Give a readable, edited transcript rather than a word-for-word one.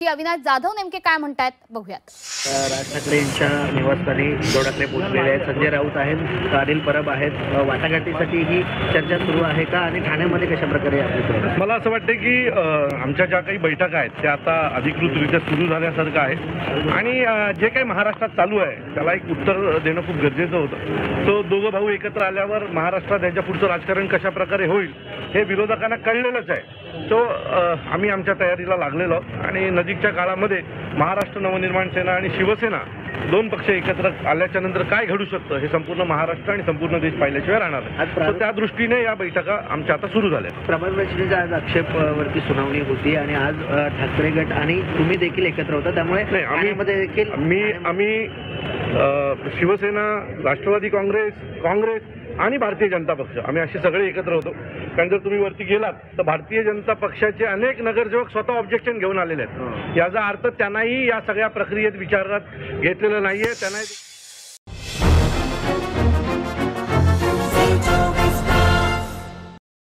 की अविनाश जाधव नेमके काय म्हणतायत बघूयात। राज ठाकरे यांच्या निवासस्थानी उद्धव ठाकरे पोहोचलेले आहेत, संजय राऊत आहेत, अनिल परब आहेत। वाटाघाटीसाठी ही चर्चा सुरू आहे का आणि ठाण्यामध्ये कशा प्रकारे आपली? मला असं वाटतं की आमच्या ज्या काही बैठका आहेत त्या आता अधिकृतरित्या सुरू झाल्यासारखं आहे आणि जे काही महाराष्ट्रात चालू आहे त्याला एक उत्तर देणं खूप गरजेचं होतं। तो दोघं भाऊ एकत्र आल्यावर महाराष्ट्रात यांच्या पुढचं राजकारण कशा प्रकारे होईल हे विरोधकांना कळलेलंच आहे। तो आम्ही आमच्या तयारीला लागलेलो आहोत आणि नजीकच्या काळामध्ये महाराष्ट्र नवनिर्माण सेना आणि शिवसेना दोन पक्ष एकत्र आल्याच्या नंतर काय घडू शकतं हे संपूर्ण महाराष्ट्र आणि संपूर्ण देश पाहिल्याशिवाय राहणार आहे। तर त्या दृष्टीने या बैठका आमच्या आता सुरू झाल्या। प्रभात रचनेच्या आज आक्षेपवरती सुनावणी होती आणि आज ठाकरे गट आणि तुम्ही देखील एकत्र होता, त्यामुळे आम्ही शिवसेना, राष्ट्रवादी काँग्रेस आणि भारतीय जनता पक्ष आम्ही असे सगळे एकत्र होतो। कारण जर तुम्ही वरती गेलात तर भारतीय जनता पक्षाचे अनेक नगरसेवक स्वतः ऑब्जेक्शन घेऊन आलेले आहेत। याचा अर्थ त्यांनाही या सगळ्या प्रक्रियेत विचारात घेतलेलं नाहीये, त्यांना